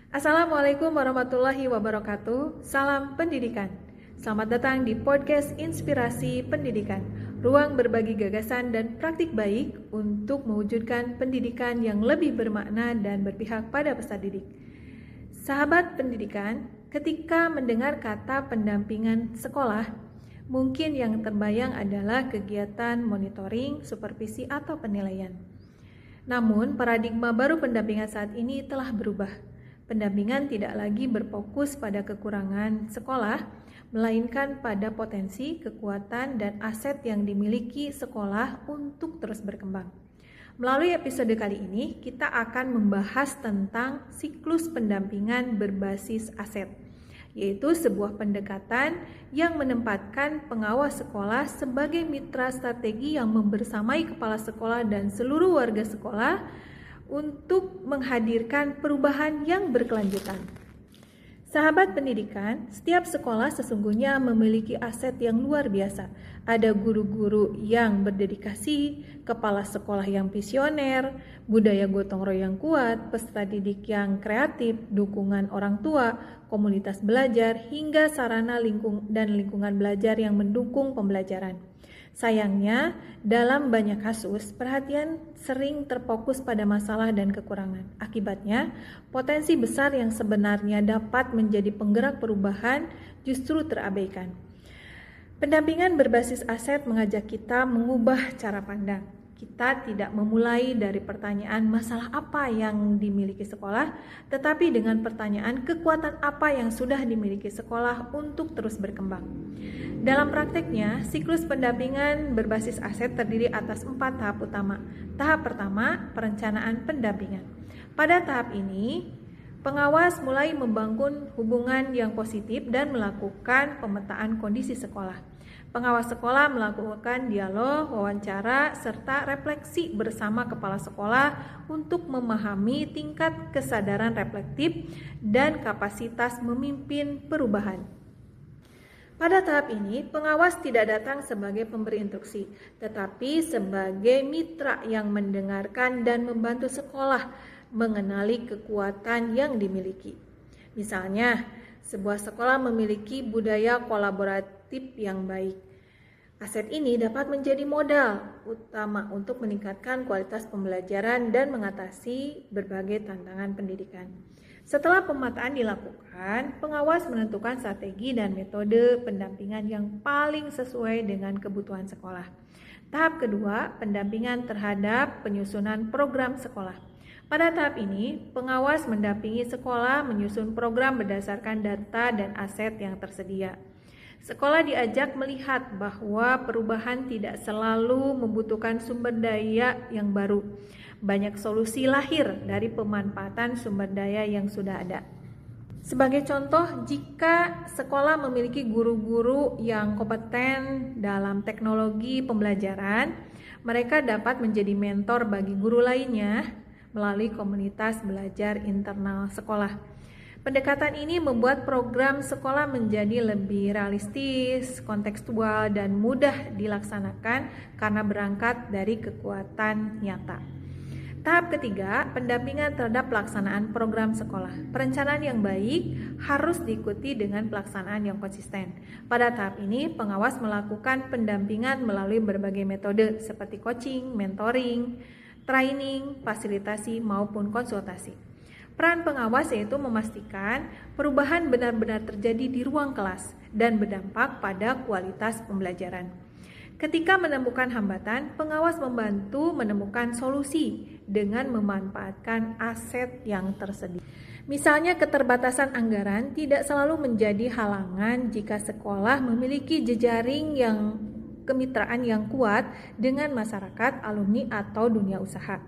Assalamualaikum warahmatullahi wabarakatuh. Salam pendidikan. Selamat datang di podcast Inspirasi Pendidikan, ruang berbagi gagasan dan praktik baik untuk mewujudkan pendidikan yang lebih bermakna dan berpihak pada peserta didik. Sahabat pendidikan, ketika mendengar kata pendampingan sekolah, mungkin yang terbayang adalah kegiatan monitoring, supervisi, atau penilaian. Namun, paradigma baru pendampingan saat ini telah berubah. Pendampingan tidak lagi berfokus pada kekurangan sekolah, melainkan pada potensi, kekuatan, dan aset yang dimiliki sekolah untuk terus berkembang. Melalui episode kali ini, kita akan membahas tentang siklus pendampingan berbasis aset, yaitu sebuah pendekatan yang menempatkan pengawas sekolah sebagai mitra strategi yang membersamai kepala sekolah dan seluruh warga sekolah untuk menghadirkan perubahan yang berkelanjutan. Sahabat pendidikan, setiap sekolah sesungguhnya memiliki aset yang luar biasa. Ada guru-guru yang berdedikasi, kepala sekolah yang visioner, budaya gotong royong yang kuat, peserta didik yang kreatif, dukungan orang tua, komunitas belajar, hingga sarana lingkungan belajar yang mendukung pembelajaran. Sayangnya, dalam banyak kasus, perhatian sering terfokus pada masalah dan kekurangan. Akibatnya, potensi besar yang sebenarnya dapat menjadi penggerak perubahan justru terabaikan. Pendampingan berbasis aset mengajak kita mengubah cara pandang. Kita tidak memulai dari pertanyaan masalah apa yang dimiliki sekolah, tetapi dengan pertanyaan kekuatan apa yang sudah dimiliki sekolah untuk terus berkembang. Dalam prakteknya, siklus pendampingan berbasis aset terdiri atas 4 tahap utama. Tahap pertama, perencanaan pendampingan. Pada tahap ini, pengawas mulai membangun hubungan yang positif dan melakukan pemetaan kondisi sekolah. Pengawas sekolah melakukan dialog, wawancara, serta refleksi bersama kepala sekolah untuk memahami tingkat kesadaran reflektif dan kapasitas memimpin perubahan. Pada tahap ini, pengawas tidak datang sebagai pemberi instruksi, tetapi sebagai mitra yang mendengarkan dan membantu sekolah mengenali kekuatan yang dimiliki. Misalnya, sebuah sekolah memiliki budaya kolaboratif yang baik. Aset ini dapat menjadi modal utama untuk meningkatkan kualitas pembelajaran dan mengatasi berbagai tantangan pendidikan. Setelah pemetaan dilakukan, pengawas menentukan strategi dan metode pendampingan yang paling sesuai dengan kebutuhan sekolah. Tahap kedua, pendampingan terhadap penyusunan program sekolah. Pada tahap ini, pengawas mendampingi sekolah menyusun program berdasarkan data dan aset yang tersedia. Sekolah diajak melihat bahwa perubahan tidak selalu membutuhkan sumber daya yang baru. Banyak solusi lahir dari pemanfaatan sumber daya yang sudah ada. Sebagai contoh, jika sekolah memiliki guru-guru yang kompeten dalam teknologi pembelajaran, mereka dapat menjadi mentor bagi guru lainnya melalui komunitas belajar internal sekolah. Pendekatan ini membuat program sekolah menjadi lebih realistis, kontekstual, dan mudah dilaksanakan karena berangkat dari kekuatan nyata. Tahap ketiga, pendampingan terhadap pelaksanaan program sekolah. Perencanaan yang baik harus diikuti dengan pelaksanaan yang konsisten. Pada tahap ini, pengawas melakukan pendampingan melalui berbagai metode seperti coaching, mentoring, training, fasilitasi, maupun konsultasi. Peran pengawas yaitu memastikan perubahan benar-benar terjadi di ruang kelas dan berdampak pada kualitas pembelajaran. Ketika menemukan hambatan, pengawas membantu menemukan solusi dengan memanfaatkan aset yang tersedia. Misalnya, keterbatasan anggaran tidak selalu menjadi halangan jika sekolah memiliki jejaring yang kemitraan yang kuat dengan masyarakat, alumni, atau dunia usaha.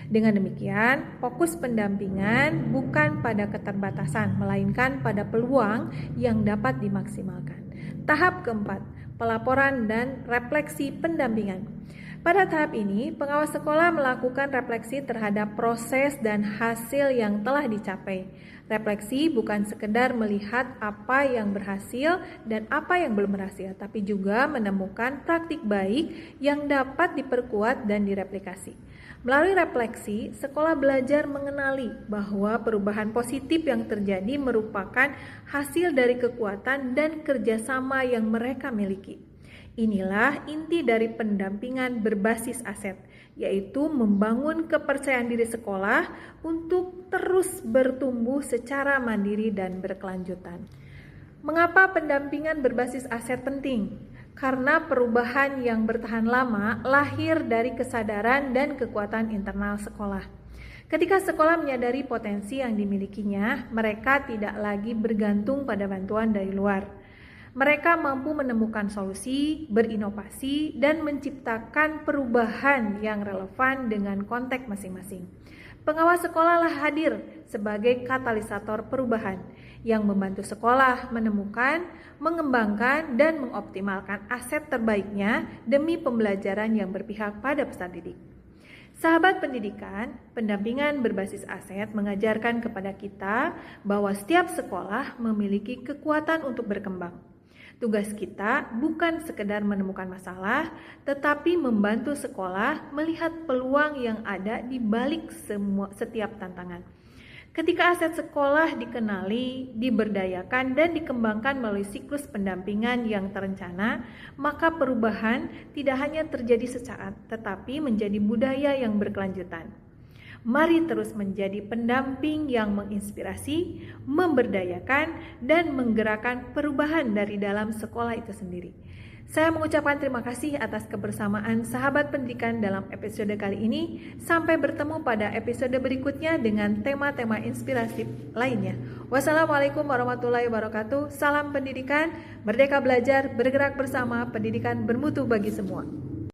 Dengan demikian, fokus pendampingan bukan pada keterbatasan, melainkan pada peluang yang dapat dimaksimalkan. Tahap keempat, pelaporan dan refleksi pendampingan. Pada tahap ini, pengawas sekolah melakukan refleksi terhadap proses dan hasil yang telah dicapai. Refleksi bukan sekedar melihat apa yang berhasil dan apa yang belum berhasil, tapi juga menemukan praktik baik yang dapat diperkuat dan direplikasi. Melalui refleksi, sekolah belajar mengenali bahwa perubahan positif yang terjadi merupakan hasil dari kekuatan dan kerjasama yang mereka miliki. Inilah inti dari pendampingan berbasis aset, yaitu membangun kepercayaan diri sekolah untuk terus bertumbuh secara mandiri dan berkelanjutan. Mengapa pendampingan berbasis aset penting? Karena perubahan yang bertahan lama lahir dari kesadaran dan kekuatan internal sekolah. Ketika sekolah menyadari potensi yang dimilikinya, mereka tidak lagi bergantung pada bantuan dari luar. Mereka mampu menemukan solusi, berinovasi, dan menciptakan perubahan yang relevan dengan konteks masing-masing. Pengawas sekolahlah hadir sebagai katalisator perubahan yang membantu sekolah menemukan, mengembangkan, dan mengoptimalkan aset terbaiknya demi pembelajaran yang berpihak pada peserta didik. Sahabat pendidikan, pendampingan berbasis aset mengajarkan kepada kita bahwa setiap sekolah memiliki kekuatan untuk berkembang. Tugas kita bukan sekedar menemukan masalah, tetapi membantu sekolah melihat peluang yang ada di balik setiap tantangan. Ketika aset sekolah dikenali, diberdayakan, dan dikembangkan melalui siklus pendampingan yang terencana, maka perubahan tidak hanya terjadi sesaat, tetapi menjadi budaya yang berkelanjutan. Mari terus menjadi pendamping yang menginspirasi, memberdayakan, dan menggerakkan perubahan dari dalam sekolah itu sendiri. Saya mengucapkan terima kasih atas kebersamaan sahabat pendidikan dalam episode kali ini. Sampai bertemu pada episode berikutnya dengan tema-tema inspiratif lainnya. Wassalamualaikum warahmatullahi wabarakatuh. Salam pendidikan, merdeka belajar, bergerak bersama, pendidikan bermutu bagi semua.